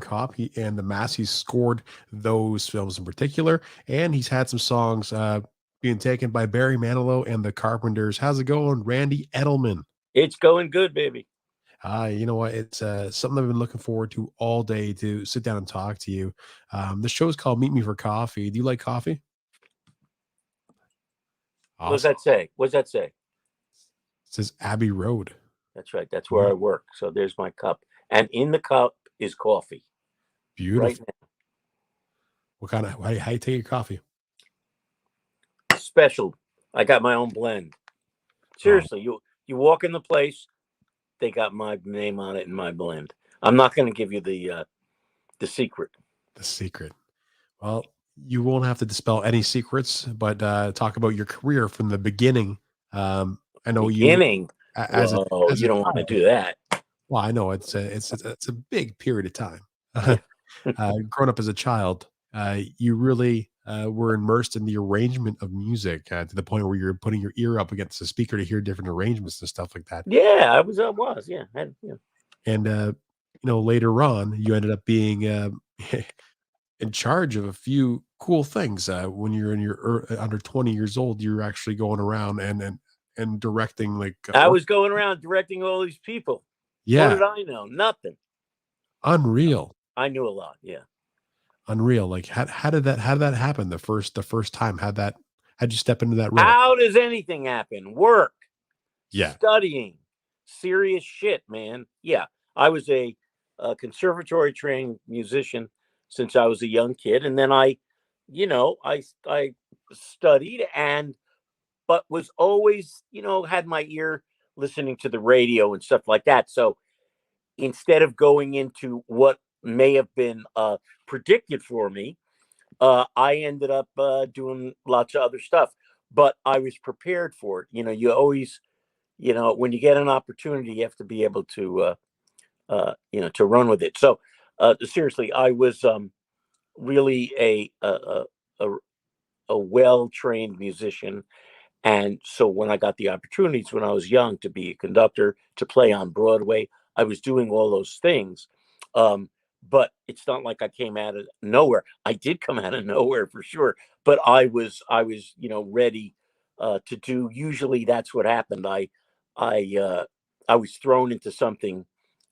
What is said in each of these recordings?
Cop and The Mask. He's scored those films in particular, and he's had some songs being taken by Barry Manilow and the Carpenters. How's it going, Randy Edelman? It's going good, baby. You know what? It's something I've been looking forward to all day to sit down and talk to you. The show's called Meet Me for Coffee. Do you like coffee? What does Awesome. that say? What does that say? It says Abbey Road. That's right. That's where Yeah. I work. So there's my cup. And in the cup is coffee right Beautiful. What kind of, how you take your coffee? now. Special. I got my own blend. Oh, Seriously, you walk in the place, they got my name on it and my blend. I'm not going to give you the secret. the secret. Well, you won't have to dispel any secrets, but talk about your career from the beginning. I know you Beginning. as a Whoa, as a you don't want to child. do that. Well, I know it's a big period of time. Yeah. Growing up as a child, you really were immersed in the arrangement of music to the point where you're putting your ear up against the speaker to hear different arrangements and stuff like that. Yeah, I was. Yeah. And later on, you ended up being in charge of a few cool things. When you're in your under 20 years old, you're actually going around and directing like I was going around directing all these people. What yeah, did I know? Nothing. unreal. I knew a lot. Yeah. Unreal. Like how did that happen the first time? How'd you step into that role? How does anything happen? Work, Yeah. studying, serious shit, man. Yeah, I was a conservatory trained musician since I was a young kid, and then I studied and but was always had my ear listening to the radio and stuff like that. So instead of going into what may have been predicted for me, I ended up doing lots of other stuff. But I was prepared for it. You always, when you get an opportunity, you have to be able to run with it. So, seriously, I was really a, a well trained musician. And so when I got the opportunities when I was young to be a conductor, to play on Broadway, I was doing all those things. Um, but it's not like I came out of nowhere. I did come out of nowhere for sure, but I was ready to do. Usually that's what happened. I was thrown into something,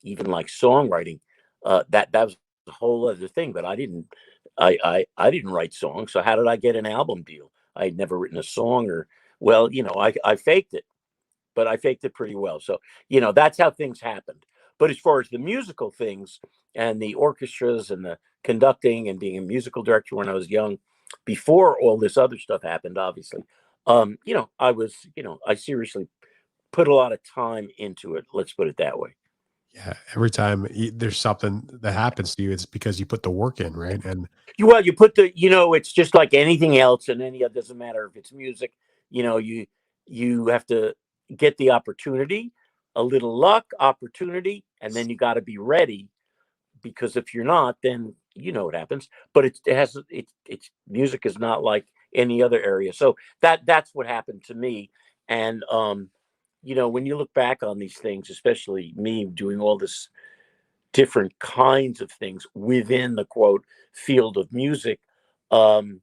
even like songwriting. That was a whole other thing. But I didn't write songs. So how did I get an album deal? I had never written a song or well, I faked it, but I faked it pretty well. So, that's how things happened. But as far as the musical things and the orchestras and the conducting and being a musical director when I was young, before all this other stuff happened, obviously, I seriously put a lot of time into it. Let's put it that way. Yeah. Every time there's something that happens to you, it's because you put the work in, right? And Well, you put it's just like anything else, and any, it doesn't matter if it's music, you have to get the opportunity, a little luck, opportunity, and then you got to be ready because if you're not, then you know what happens. But it's music is not like any other area, so that's what happened to me. And when you look back on these things, especially me doing all this different kinds of things within the quote field of music, um,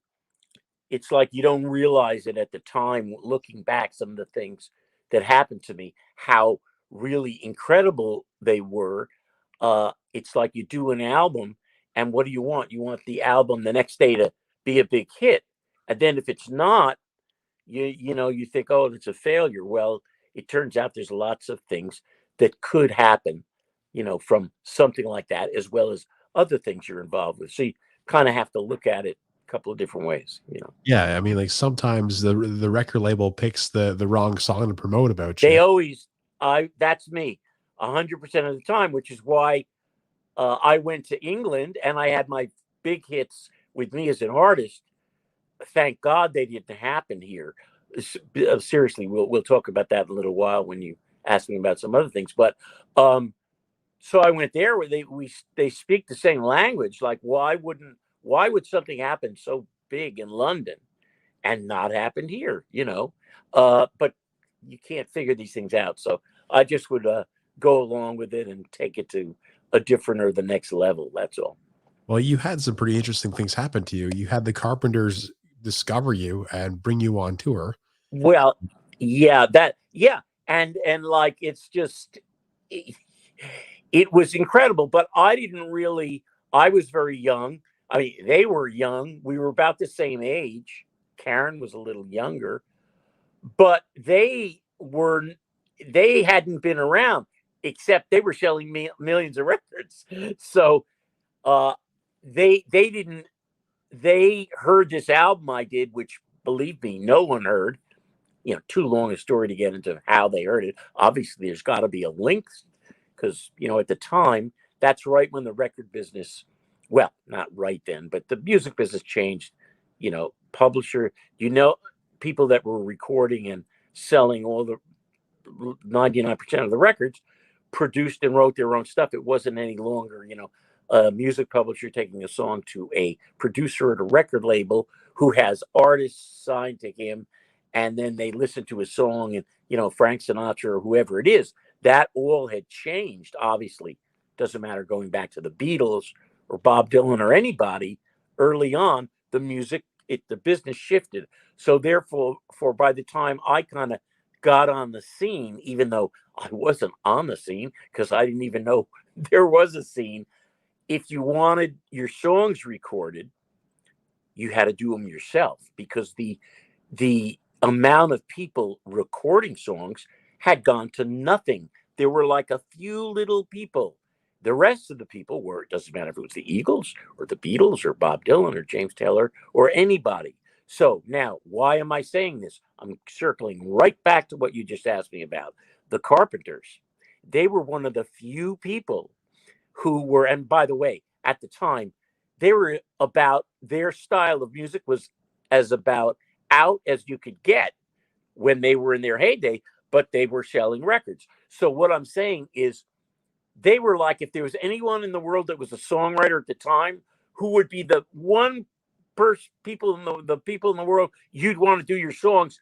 it's like you don't realize it at the time looking back some of the things that happened to me, how really incredible they were. It's like you do an album, and what do you want? You want the album the next day to be a big hit. And then if it's not, you think, oh, it's a failure. Well, it turns out there's lots of things that could happen, from something like that, as well as other things you're involved with. So you kind of have to look at it a couple of different ways. yeah, I mean, like sometimes the record label picks the wrong song to promote about They you. always, that's me, 100% of the time, which is why I went to England and I had my big hits with me as an artist. Thank God they didn't happen here. Seriously, we'll talk about that in a little while when you ask me about some other things. But so I went there where they speak the same language. Like why would something happen so big in London and not happen here? But you can't figure these things out. So I just would go along with it and take it to a different or the next level. That's all. Well, you had some pretty interesting things happen to you. You had the Carpenters discover you and bring you on tour. Well, yeah, and like it's just it was incredible, but I didn't really. I was very young. I mean, they were young. We were about the same age. Karen was a little younger, but they hadn't been around, except they were selling millions of records. So uh, they didn't. They heard this album I did, which believe me, no one heard. Too long a story to get into how they heard it. Obviously, there's got to be a link because, at the time, that's right when the record business, well, not right then, but the music business changed. Publisher, people that were recording and selling all the 99% of the records produced and wrote their own stuff. It wasn't any longer, a music publisher taking a song to a producer at a record label who has artists signed to him, and then they listen to a song and, Frank Sinatra or whoever it is. That all had changed, obviously. Doesn't matter going back to the Beatles or Bob Dylan or anybody. Early on, the business shifted. So therefore, by the time I kind of got on the scene, even though I wasn't on the scene because I didn't even know there was a scene, if you wanted your songs recorded, you had to do them yourself because the amount of people recording songs had gone to nothing. There were like a few little people. The rest of the people were, it doesn't matter if it was the Eagles or the Beatles or Bob Dylan or James Taylor or anybody. So now, why am I saying this? I'm circling right back to what you just asked me about. The Carpenters, they were one of the few people who were, and by the way, at the time, they were about, their style of music was as about out as you could get when they were in their heyday, but they were selling records. So what I'm saying is they were like, if there was anyone in the world that was a songwriter at the time, who would be the one people in the people in the world you'd want to do your songs,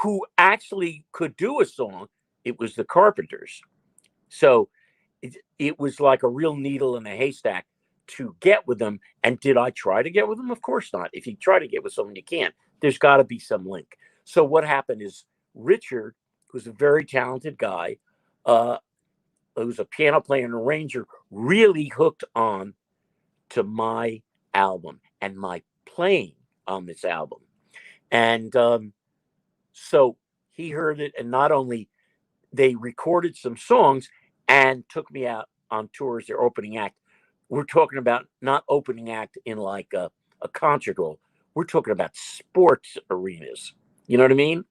who actually could do a song, it was the Carpenters. So it was like a real needle in a haystack to get with them. And did I try to get with them? Of course not. If you try to get with someone, you can't. There's got to be some link. So what happened is Richard, who's a very talented guy, who's a piano player and arranger, really hooked on to my album and my playing on this album. And so he heard it, and not only they recorded some songs and took me out on tour as their opening act. We're talking about not opening act in like a concert hall. We're talking about sports arenas. You know what I mean?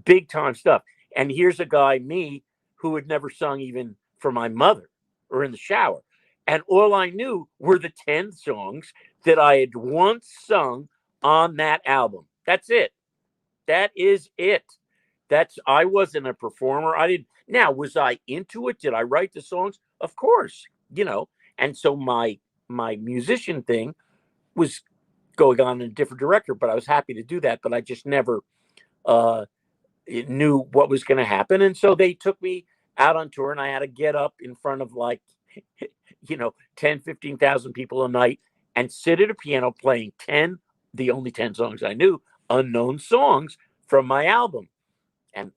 Big time stuff. And here's a guy, me, who had never sung even for my mother or in the shower. And all I knew were the 10 songs that I had once sung on that album. That's it. That is it. I wasn't a performer. Now, was I into it? Did I write the songs? Of course, And so my musician thing was going on in a different direction, but I was happy to do that. But I just never knew what was going to happen. And so they took me out on tour, and I had to get up in front of 10, 15,000 people a night and sit at a piano playing the only 10 songs I knew, unknown songs from my album. And,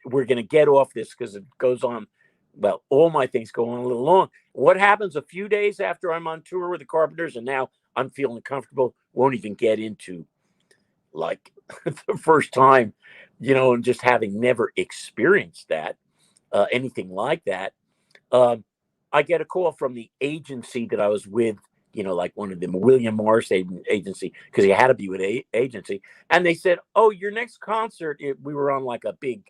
we're going to get off this because it goes on. Well, all my things go on a little long. What happens a few days after I'm on tour with the Carpenters, and now I'm feeling comfortable, won't even get into like the first time, and just having never experienced that, anything like that. I get a call from the agency that I was with, like one of them, William Morris agency, because he had to be with agency. And they said, oh, your next concert, we were on like a big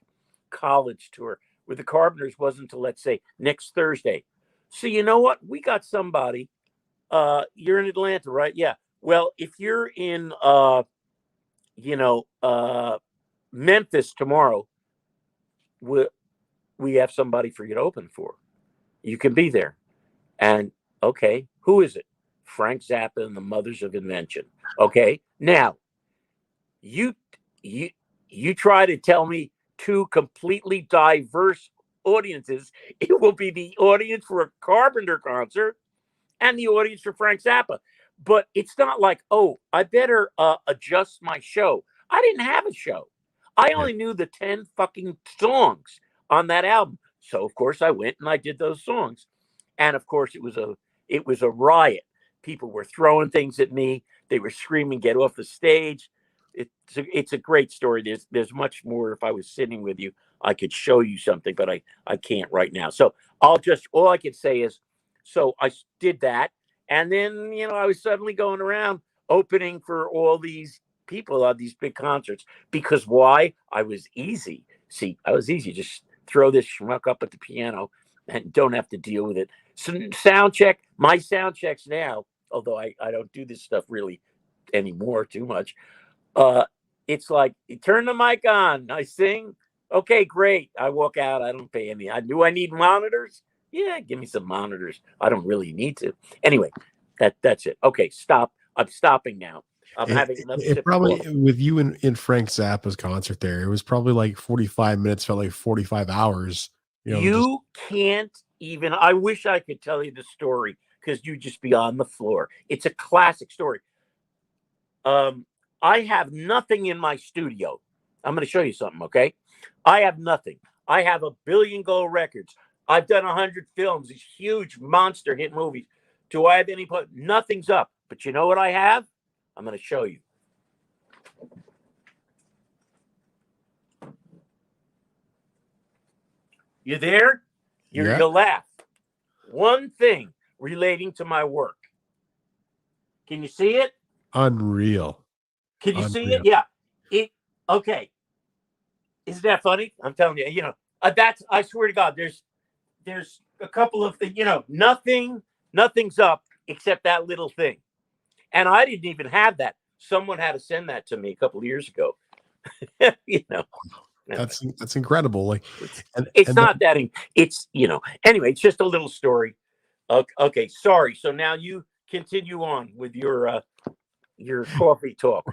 college tour with the Carpenters, wasn't until, let's say, next Thursday. So you know what? We got somebody. You're in Atlanta, right? Yeah. Well, if you're in, Memphis tomorrow, we have somebody for you to open for. You can be there. And okay, who is it? Frank Zappa and the Mothers of Invention. Okay, now you try to tell me two completely diverse audiences. It will be the audience for a Carpenter concert and the audience for Frank Zappa. But it's not like, oh, I better adjust my show. I didn't have a show. I Yeah. only knew the 10 fucking songs on that album. So of course I went and I did those songs. And of course it was a riot. People were throwing things at me. They were screaming, "Get off the stage!" It's a great story. There's much more. If I was sitting with you, I could show you something, but I can't right now. So all I could say is, so I did that, and then I was suddenly going around opening for all these people at these big concerts. Because why? I was easy. See, I was easy. Just throw this schmuck up at the piano and don't have to deal with it. So sound check. My sound checks now, although I don't do this stuff really anymore too much. It's like, you turn the mic on, I sing, okay, great. I walk out, I don't pay any. Do I need monitors? Yeah, give me some monitors. I don't really need to. Anyway, that's it. Okay, stop. I'm stopping now. I'm having another It sip probably, of coffee. with you in Frank Zappa's concert there, it was probably like 45 minutes, felt like 45 hours. Just You can't even, I wish I could tell you the story because you'd just be on the floor. It's a classic story. I have nothing in my studio. I'm going to show you something, okay? I have nothing. I have a billion gold records. I've done 100 films, these huge monster hit movies. Do I have any? Nothing's up. But you know what I have? I'm going to show you. You there? Yeah. You'll laugh. One thing relating to my work. Can you see it? Unreal. Can you see it? Unreal. Yeah. Okay. Isn't that funny? I'm telling you, that's, I swear to God, there's a couple of things, nothing's up except that little thing. And I didn't even have that. Someone had to send that to me a couple of years ago. That's incredible. Like, it's not that, anyway, it's just a little story. Okay. Sorry. So now you continue on with your coffee talk.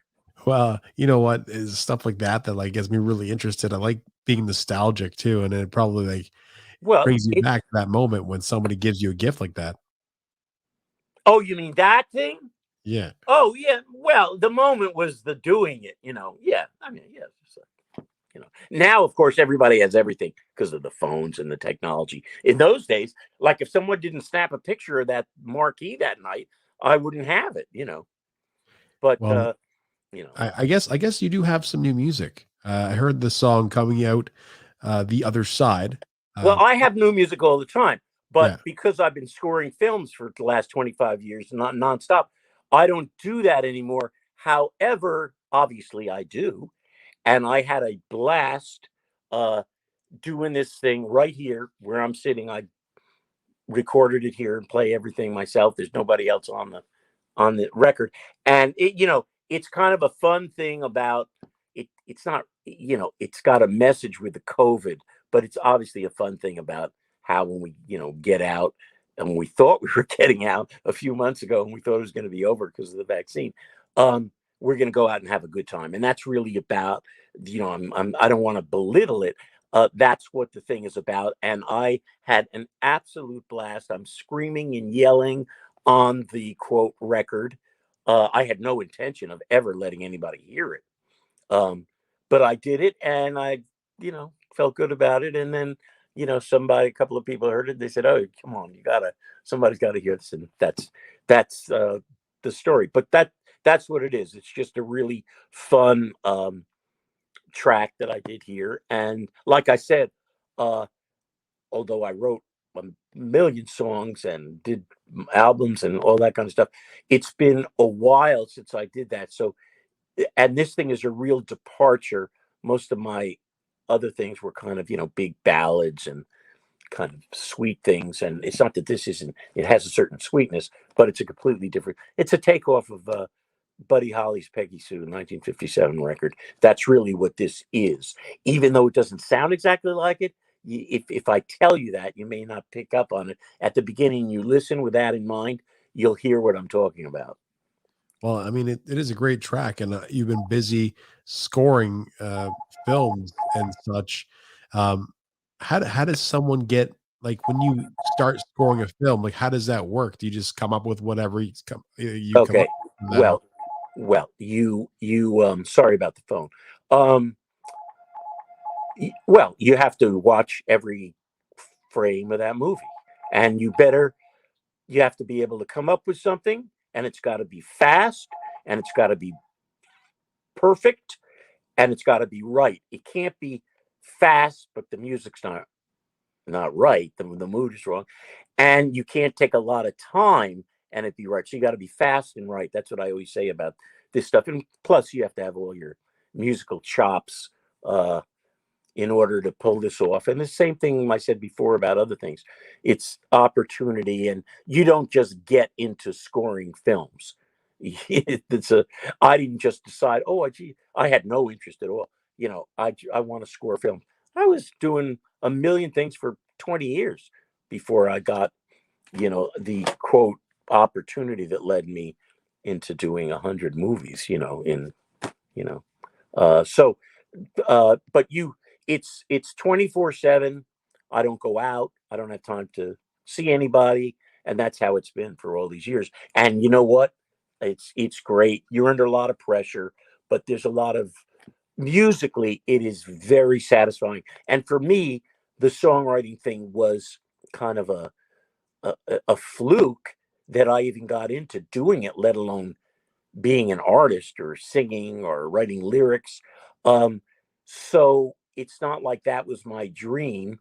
Well, you know what is stuff like that like gets me really interested. I like being nostalgic too, and it probably like brings you back to that moment when somebody gives you a gift like that. Oh, you mean that thing? Yeah. Oh, yeah. Well, the moment was the doing it. Yeah. I mean, yeah. Now, of course, everybody has everything because of the phones and the technology. In those days, like if someone didn't snap a picture of that marquee that night, I wouldn't have it. But Well, I guess you do have some new music. I heard the song coming out, "The Other Side." Well, I have new music all the time, but Yeah. because I've been scoring films for the last 25 years, not nonstop, I don't do that anymore. However, obviously I do. And I had a blast doing this thing right here where I'm sitting. I recorded it here and play everything myself. There's nobody else on the record. And it's kind of a fun thing about it. It's not, it's got a message with the COVID, but it's obviously a fun thing about how when we, get out, and we thought we were getting out a few months ago and we thought it was going to be over because of the vaccine. We're going to go out and have a good time. And that's really about, I don't want to belittle it. That's what the thing is about. And I had an absolute blast. I'm screaming and yelling on the quote record. I had no intention of ever letting anybody hear it. But I did it and I, felt good about it. And then, a couple of people heard it. They said, "Oh, come on, somebody's got to hear this." And that's the story. But that's what it is. It's just a really fun track that I did here. And like I said, although I wrote a million songs and did albums and all that kind of stuff, it's been a while since I did that. So, and this thing is a real departure. Most of my other things were kind of, big ballads and kind of sweet things. And it's not that this isn't, it has a certain sweetness, but it's a completely different, it's a takeoff of Buddy Holly's Peggy Sue 1957 record. That's really what this is. Even though it doesn't sound exactly like it, if I tell you that, you may not pick up on it. At the beginning, you listen with that in mind, you'll hear what I'm talking about. Well, I mean, it is a great track, and you've been busy scoring films and such. how does someone get, like, when you start scoring a film, like, how does that work? Do you just come up with whatever you come up Okay. with, and then Well, you sorry about the phone. Um, well, you have to watch every frame of that movie, and you have to be able to come up with something, and it's got to be fast, and it's got to be perfect, and it's got to be right. It can't be fast, but the music's not right. The mood is wrong, and you can't take a lot of time and it be right. So you got to be fast and right. That's what I always say about this stuff. And plus, you have to have all your musical chops uh, in order to pull this off. And the same thing I said before about other things. It's opportunity, and you don't just get into scoring films. It's a. I didn't just decide. Oh, gee, I had no interest at all. I want to score films. I was doing a million things for 20 years before I got the quote opportunity that led me into doing 100 movies. You know. So but it's 24/7. I don't go out. I don't have time to see anybody, and that's how it's been for all these years. And you know what? It's great. You're under a lot of pressure, but there's a lot of musically, it is very satisfying. And for me, the songwriting thing was kind of a fluke that I even got into doing it, let alone being an artist or singing or writing lyrics. Um, so it's not like that was my dream.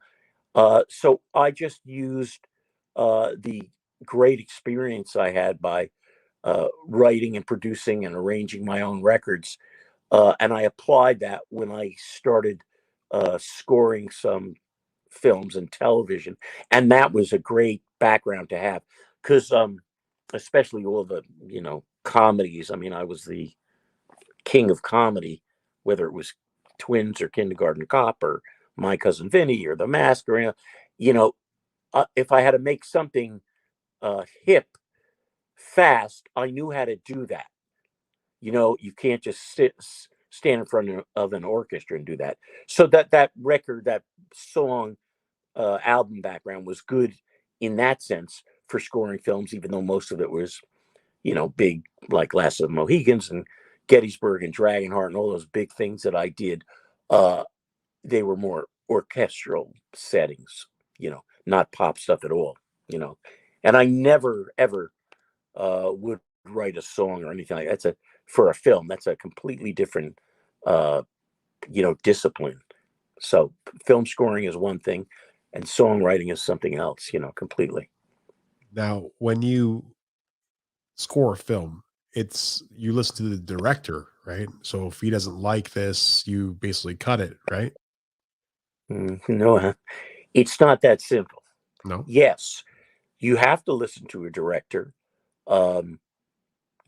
So I just used the great experience I had by writing and producing and arranging my own records. And I applied that when I started scoring some films and television. And that was a great background to have because, especially all the, comedies. I mean, I was the king of comedy, whether it was Twins or Kindergarten Cop or My Cousin Vinny or The Mask or, you know, if I had to make something hip fast, I knew how to do that. You can't just stand in front of an orchestra and do that. So that record, that song, album background was good in that sense for scoring films, even though most of it was, big, like Last of the Mohegans and Gettysburg and Dragonheart and all those big things that I did. Uh, they were more orchestral settings, not pop stuff at all, you know. And I never ever would write a song or anything like that. For a film. That's a completely different, uh, discipline. So film scoring is one thing, and songwriting is something else. Completely. now when you score a film, it's you listen to the director, right? So if he doesn't like this, you basically cut it, right? No, it's not that simple. No? Yes, you have to listen to a director. Um,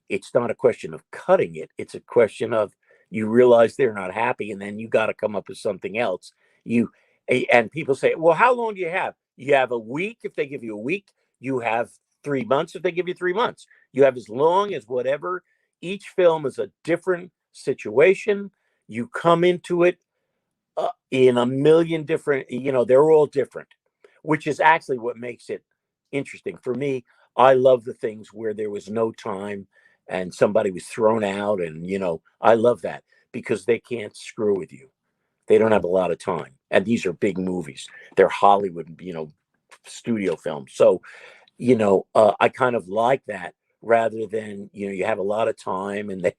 it's not a question of cutting it. It's a question of you realize they're not happy, and then you got to come up with something else. And people say, "Well, how long do you have?" You have a week if they give you a week. You have 3 months if they give you 3 months. You have as long as whatever. Each film is a different situation. You come into it in a million different, they're all different, which is actually what makes it interesting. For me, I love the things where there was no time and somebody was thrown out. And, I love that because they can't screw with you. They don't have a lot of time. And these are big movies. They're Hollywood, studio films. So, I kind of like that rather than, you have a lot of time and they,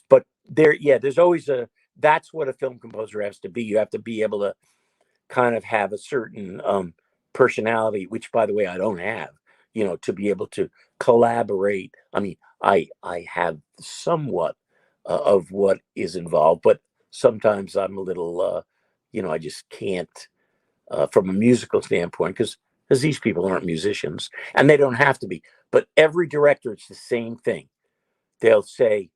but there's always that's what a film composer has to be. You have to be able to kind of have a certain personality, which by the way, I don't have, to be able to collaborate. I mean, I have somewhat of what is involved, but sometimes I'm a little, I just can't from a musical standpoint because these people aren't musicians and they don't have to be. But every director, it's the same thing. They'll say,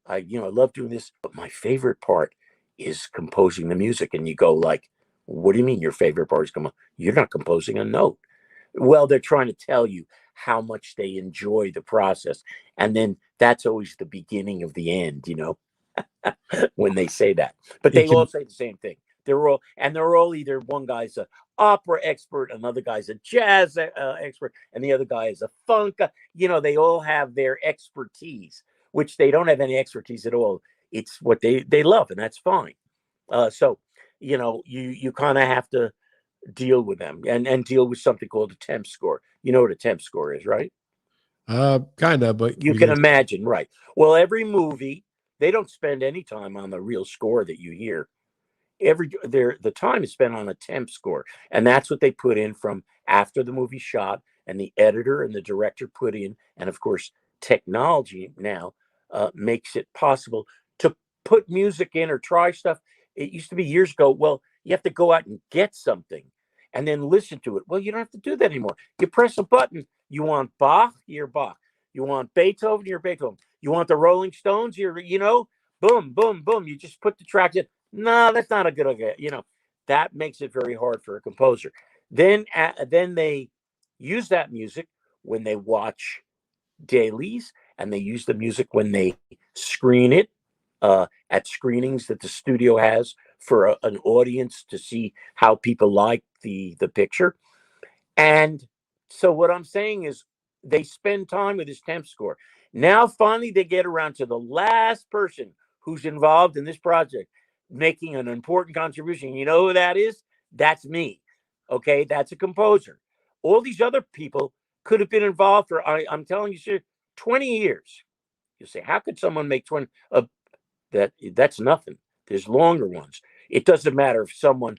I love doing this, but my favorite part is composing the music. And you go like, what do you mean your favorite part is You're not composing a note. Well, they're trying to tell you how much they enjoy the process. And then that's always the beginning of the end, when they say that. But It they all can say the same thing. They're all either one guy's a opera expert, another guy's a jazz expert, and the other guy is a funk. They all have their expertise, which they don't have any expertise at all. It's what they love, and that's fine. So you kind of have to deal with them and deal with something called a temp score. You know what a temp score is, right? Kind of, but You can imagine, right? Well, every movie, they don't spend any time on the real score that you hear. The time is spent on a temp score, and that's what they put in from after the movie shot, and the editor and the director put in, and of course, technology now makes it possible to put music in or try stuff. It used to be years ago. Well, you have to go out and get something and then listen to it. Well, you don't have to do that anymore. You press a button. You want Bach, you're Bach. You want Beethoven, you're Beethoven. You want the Rolling Stones, boom, boom, boom. You just put the track in. No, that's not a good idea. That makes it very hard for a composer. Then they use that music when they watch dailies, and they use the music when they screen it at screenings that the studio has for an audience to see how people like the picture. And so what I'm saying is they spend time with this temp score. Now finally they get around to the last person who's involved in this project making an important contribution. You know who that is? That's me. Okay, that's a composer. All these other people could have been involved for, I'm telling you, sir, 20 years. You say, how could someone make 20? That's nothing. There's longer ones. It doesn't matter if someone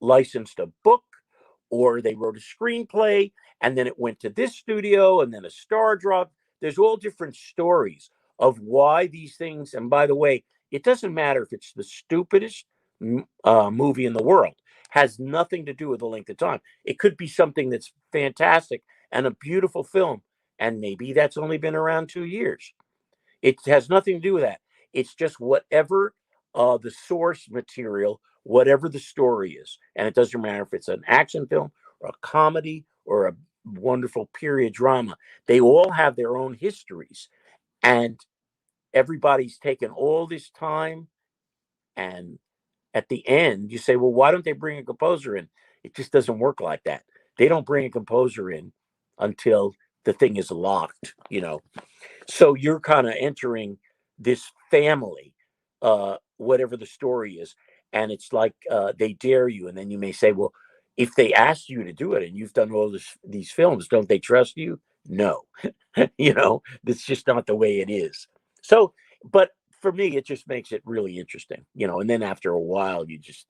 licensed a book or they wrote a screenplay and then it went to this studio and then a star drop. There's all different stories of why these things. And by the way, it doesn't matter if it's the stupidest movie in the world. Has nothing to do with the length of time. It could be something that's fantastic and a beautiful film, and maybe that's only been around 2 years. It has nothing to do with that. It's just whatever the source material, whatever the story is. And it doesn't matter if it's an action film or a comedy or a wonderful period drama. They all have their own histories. And everybody's taken all this time. And at the end, you say, well, why don't they bring a composer in? It just doesn't work like that. They don't bring a composer in until the thing is locked, So you're kind of entering this family, whatever the story is. And it's like they dare you. And then you may say, well, if they asked you to do it and you've done all these films, don't they trust you? No. That's just not the way it is. So, but for me, it just makes it really interesting, and then after a while, you just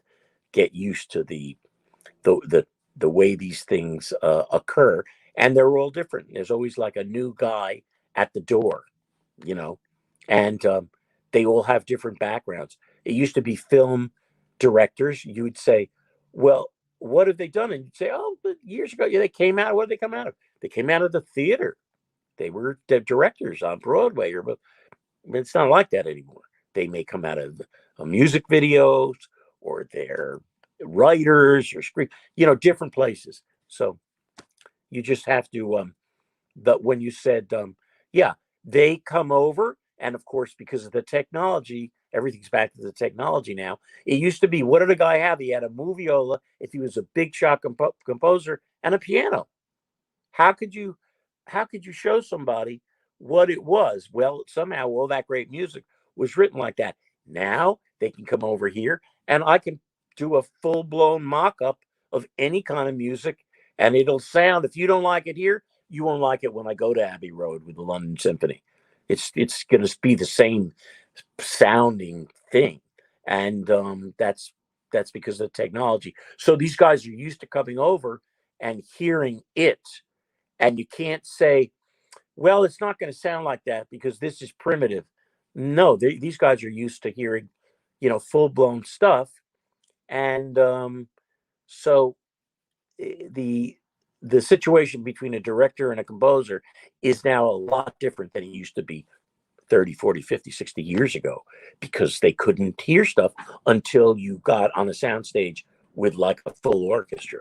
get used to the way these things occur, and they're all different. There's always like a new guy at the door, and they all have different backgrounds. It used to be film directors. You would say, well, what have they done? And you'd say, oh, but years ago, they came out. What did they come out of? They came out of the theater. They were the directors on Broadway, but it's not like that anymore. They may come out of music videos, or they're writers or screen, different places. So you just have to, but when you said, yeah, they come over. And of course, because of the technology, everything's back to the technology now. It used to be, what did a guy have? He had a moviola if he was a big shot composer, and a piano. How could you show somebody what it was? Well, somehow all that great music was written like that. Now they can come over here and I can do a full-blown mock-up of any kind of music, and it'll sound, if you don't like it here, you won't like it when I go to Abbey Road with the London Symphony. It's going to be the same sounding thing. And that's because of the technology. So these guys are used to coming over and hearing it. And you can't say, well, it's not going to sound like that because this is primitive. No, these guys are used to hearing, full-blown stuff. And so the situation between a director and a composer is now a lot different than it used to be 30, 40, 50, 60 years ago, because they couldn't hear stuff until you got on a soundstage with like a full orchestra,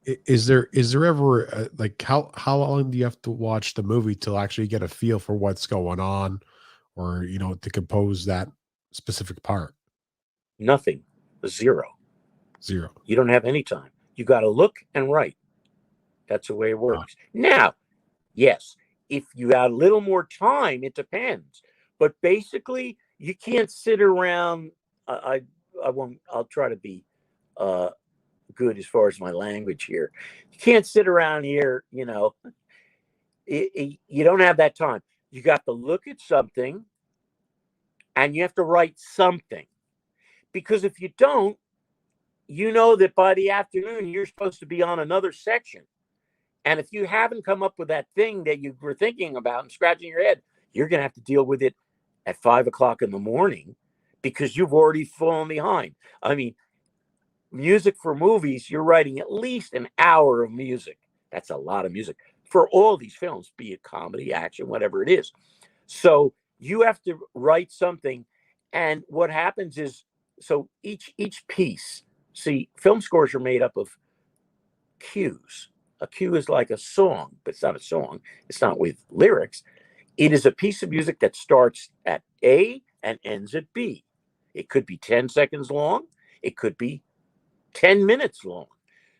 Is there ever like how long do you have to watch the movie to actually get a feel for what's going on, or to compose that specific part? Nothing. Zero. Zero. You don't have any time. You got to look and write. That's the way it works. Now, yes, if you got a little more time, it depends. But basically, you can't sit around. I won't. I'll try to be good as far as my language here. You can't sit around here. You know, you don't have that time. You got to look at something, and you have to write something. Because if you don't, you know that by the afternoon you're supposed to be on another section. And if you haven't come up with that thing that you were thinking about and scratching your head, you're going to have to deal with it at 5 o'clock in the morning because you've already fallen behind. I mean, music for movies, you're writing at least an hour of music. That's a lot of music for all these films, be it comedy, action, whatever it is. So you have to write something. And what happens is, so each piece, see, film scores are made up of cues. A cue is like a song, but it's not a song. It's not with lyrics. It is a piece of music that starts at A and ends at B. It could be 10 seconds long. It could be 10 minutes long.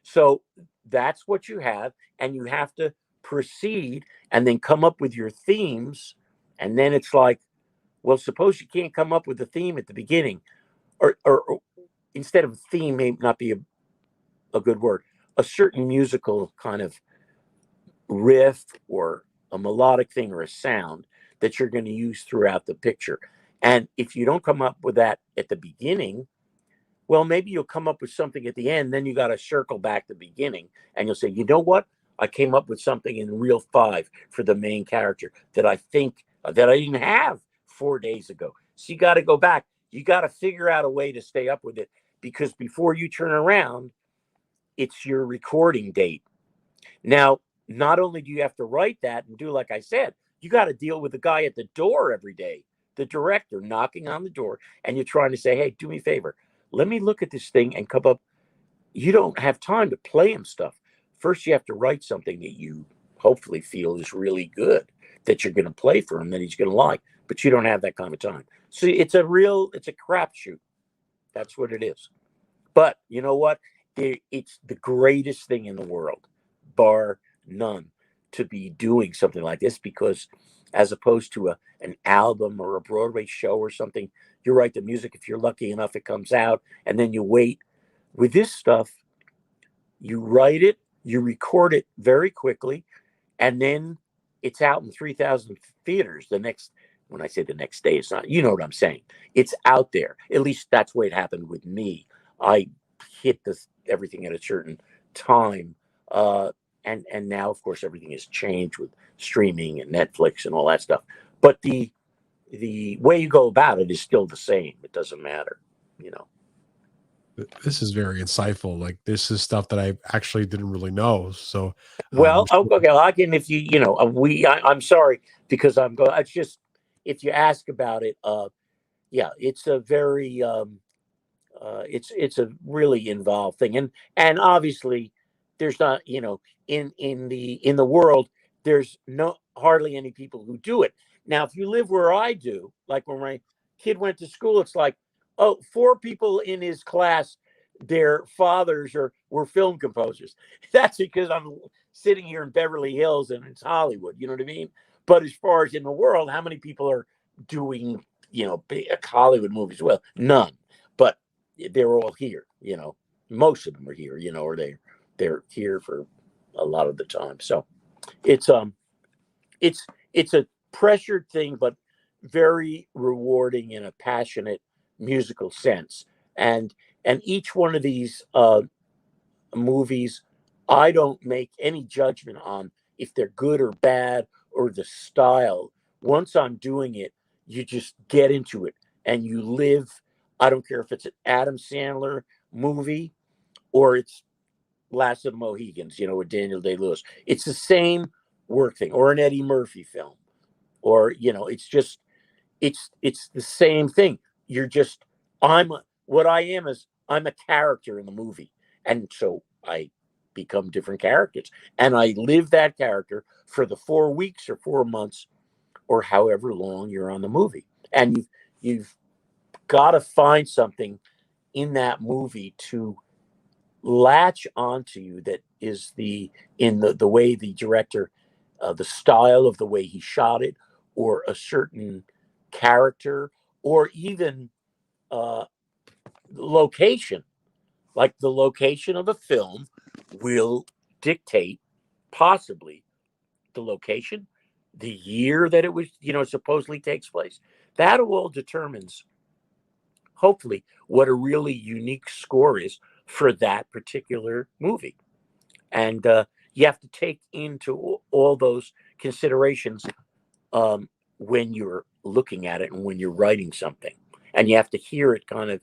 So that's what you have. And you have to proceed and then come up with your themes. And then it's like, well, suppose you can't come up with the theme at the beginning. Or instead of theme may not be a good word, a certain musical kind of riff or a melodic thing or a sound that you're going to use throughout the picture. And if you don't come up with that at the beginning, well, maybe you'll come up with something at the end. Then you got to circle back to the beginning and you'll say, you know what? I came up with something in reel 5 for the main character that I think that I didn't have 4 days ago. So you got to go back. You got to figure out a way to stay up with it because before you turn around, it's your recording date. Now, not only do you have to write that and do like I said, you got to deal with the guy at the door every day, the director knocking on the door, and you're trying to say, hey, do me a favor. Let me look at this thing and come up. You don't have time to play him stuff. First, you have to write something that you hopefully feel is really good that you're going to play for him that he's going to like, but you don't have that kind of time. So it's a crapshoot. That's what it is. But you know what? It's the greatest thing in the world, bar none, to be doing something like this because as opposed to an album or a Broadway show or something, you write the music. If you're lucky enough, it comes out and then you wait. With this stuff, you write it, you record it very quickly, and then it's out in 3,000 theaters when I say the next day, it's not, you know what I'm saying. It's out there. At least that's the way it happened with me. I hit everything at a certain time. And now, of course, everything has changed with streaming and Netflix and all that stuff. But the way you go about it is still the same. It doesn't matter, you know. This is very insightful. Like this is stuff that I actually didn't really know. So, Well, okay, I can, if I'm sorry because I'm going. It's just if you ask about it, yeah, it's a very, it's a really involved thing, and obviously, there's not, in the world, there's hardly any people who do it. Now, if you live where I do, like when my kid went to school, it's like, oh, 4 people in his class, their fathers were film composers. That's because I'm sitting here in Beverly Hills and it's Hollywood. You know what I mean? But as far as in the world, how many people are doing, big Hollywood movies? Well, none. But they're all here. Most of them are here. Or they're here for a lot of the time. So it's a pressured thing, but very rewarding in a passionate musical sense. And each one of these movies, I don't make any judgment on if they're good or bad or the style. Once I'm doing it, you just get into it and you live. I don't care if it's an Adam Sandler movie or it's Last of the Mohegans, with Daniel Day-Lewis. It's the same work thing, or an Eddie Murphy film, or it's the same thing. What I am is I'm a character in the movie, and so I become different characters, and I live that character for the 4 weeks or 4 months or however long you're on the movie, and you've got to find something in that movie to latch onto you that is in the way the director, the style of the way he shot it, or a certain character, or even location. Like the location of a film will dictate possibly the location, the year that it was, supposedly takes place. That all determines, hopefully, what a really unique score is for that particular movie. And you have to take into all those considerations when you're looking at it and when you're writing something. And you have to hear it kind of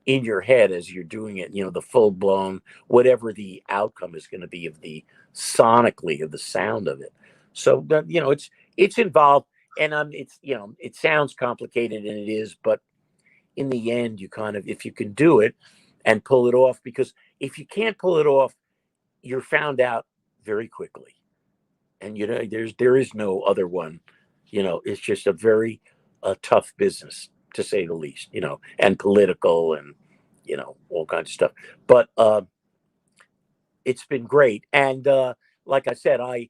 in your head as you're doing it, the full blown, whatever the outcome is going to be of the sonically of the sound of it. So, it's involved, and it sounds complicated, and it is, but in the end, you kind of, if you can do it and pull it off, because if you can't pull it off, you're found out very quickly. And, there is no other one, it's just a very tough business, to say the least, and political and, all kinds of stuff. But it's been great. And like I said, I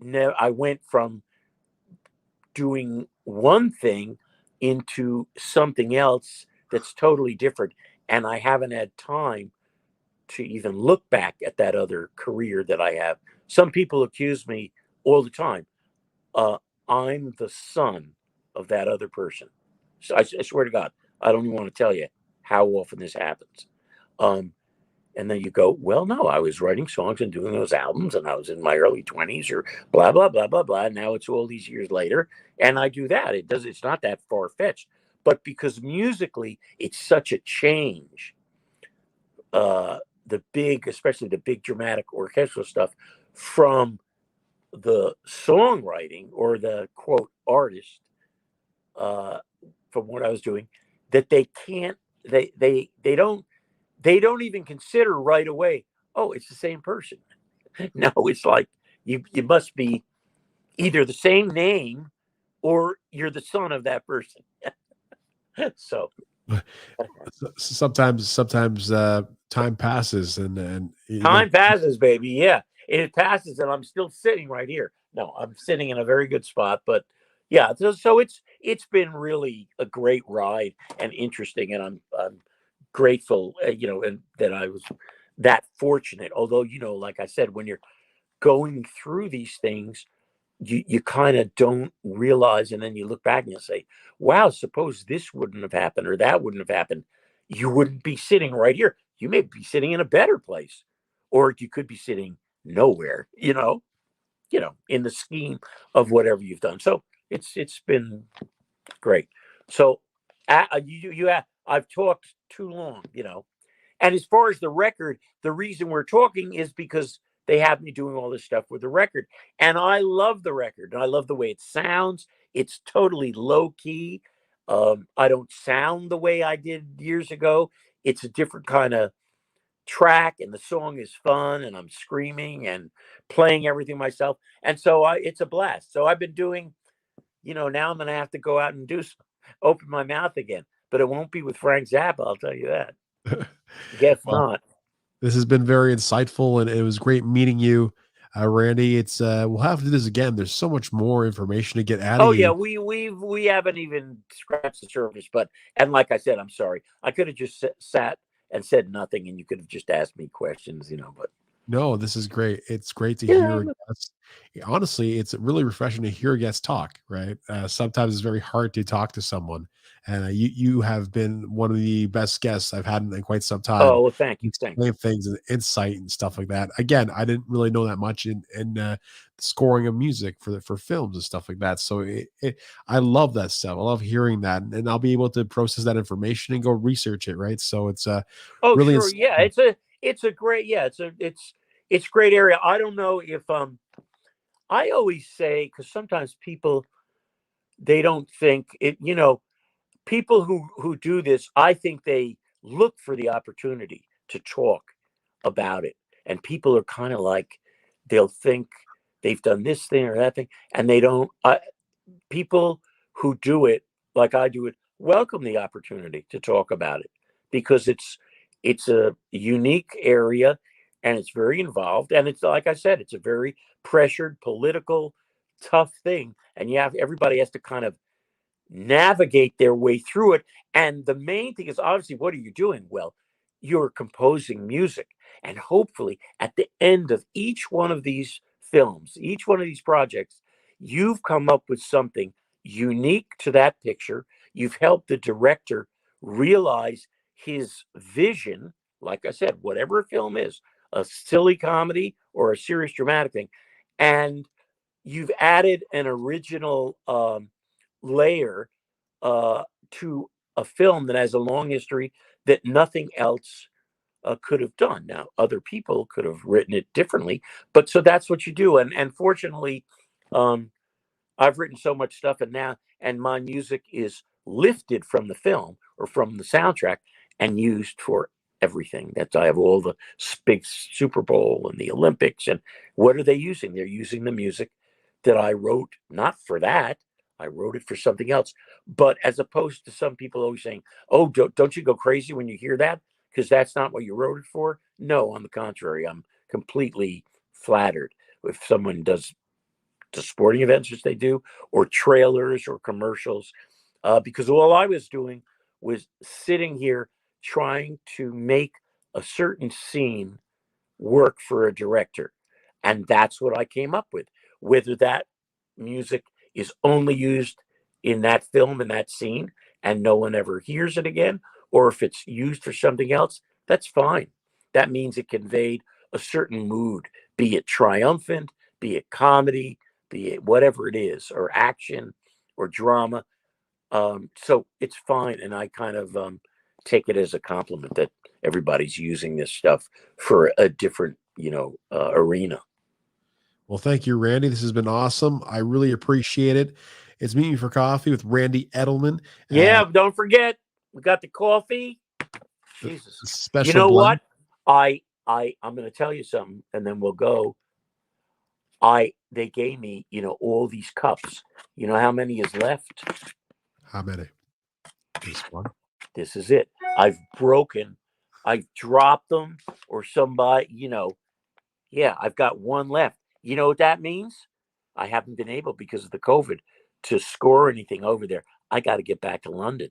went from doing one thing into something else that's totally different. And I haven't had time to even look back at that other career that I have. Some people accuse me all the time. I'm the son of that other person. So I swear to God, I don't even want to tell you how often this happens. And then you go, well, no, I was writing songs and doing those albums, and I was in my early 20s, or blah, blah, blah, blah, blah. And now it's all these years later, and I do that. It's not that far fetched, but because musically it's such a change, especially the big dramatic orchestral stuff, from the songwriting or the quote artist, from what I was doing, that they don't even consider right away, oh, it's the same person. No, it's like you must be either the same name or you're the son of that person. So sometimes time passes and time passes, baby. Yeah, it passes, and I'm still sitting right here. No, I'm sitting in a very good spot, but yeah. So it's been really a great ride and interesting, and I'm grateful, and that I was that fortunate. Although, like I said, when you're going through these things, you kind of don't realize, and then you look back and you say, wow, suppose this wouldn't have happened or that wouldn't have happened, you wouldn't be sitting right here. You may be sitting in a better place, or you could be sitting nowhere, in the scheme of whatever you've done. So it's been great. So I've talked too long, and as far as the record, the reason we're talking is because they have me doing all this stuff with the record. And I love the record. And I love the way it sounds. It's totally low key. I don't sound the way I did years ago. It's a different kind of track, and the song is fun, and I'm screaming and playing everything myself. And so it's a blast. So I've been doing, now I'm going to have to go out and open my mouth again. But it won't be with Frank Zappa, I'll tell you that. Guess well, not. this has been very insightful, and it was great meeting you, Randy. It's we'll have to do this again. There's so much more information to get out of Oh you. yeah, we haven't even scratched the surface. But, and like I said, I'm sorry. I could have just sat and said nothing, and you could have just asked me questions, But No, this is great. It's great to yeah, hear a guest. Honestly, it's really refreshing to hear a guest talk, right? Sometimes it's very hard to talk to someone, and you have been one of the best guests I've had in quite some time. oh well, thank You you, explain things and insight and stuff like that. Again, I didn't really know that much in scoring of music for films and stuff like that. So I love that stuff. I love hearing that, and I'll be able to process that information and go research it, right? So it's Oh really sure, yeah, insightful. it's a great, yeah, it's great area. I don't know if I always say, because sometimes people, they don't think it, people who do this, I think they look for the opportunity to talk about it. And people are kind of like, they'll think they've done this thing or that thing, and they don't. People who do it like I do it welcome the opportunity to talk about it, because it's a unique area, and it's very involved, and it's, like I said, it's a very pressured, political, tough thing, and everybody has to kind of navigate their way through it. And the main thing is, obviously, what are you doing? Well, you're composing music, and hopefully at the end of each one of these films, each one of these projects, you've come up with something unique to that picture. You've helped the director realize his vision. Like I said, whatever a film is, a silly comedy or a serious dramatic thing, and you've added an original layer to a film that has a long history that nothing else could have done. Now, other people could have written it differently, but so that's what you do. And fortunately, I've written so much stuff, and my music is lifted from the film or from the soundtrack and used for everything. I have all the big Super Bowl and the Olympics, and what are they using? They're using the music that I wrote, not for that. I wrote it for something else. But as opposed to some people always saying, "Oh, don't you go crazy when you hear that, because that's not what you wrote it for." No, on the contrary, I'm completely flattered if someone does the sporting events, which they do, or trailers or commercials, because all I was doing was sitting here trying to make a certain scene work for a director. And that's what I came up with. Whether that music is only used in that film, in that scene, and no one ever hears it again, or if it's used for something else, that's fine. That means it conveyed a certain mood, be it triumphant, be it comedy, be it whatever it is, or action or drama. So it's fine. And I kind of take it as a compliment that everybody's using this stuff for a different, arena. Well, thank you, Randy. This has been awesome. I really appreciate it. It's Meet Me for Coffee with Randy Edelman. Yeah, don't forget, we got the coffee. Jesus. Special You know blend. what? I'm going to tell you something, and then we'll go. They gave me, all these cups. You know how many is left? How many? This one. This is it. I've dropped them, or somebody, yeah, I've got one left. You know what that means? I haven't been able, because of the COVID, to score anything over there. I got to get back to London.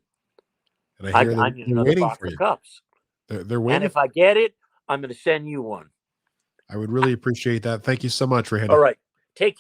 And I hear I need they're another waiting box for of you. cups. They're And waiting. if I get it, I'm going to send you one. I would really appreciate that. Thank you so much, Randy. All right. Take care.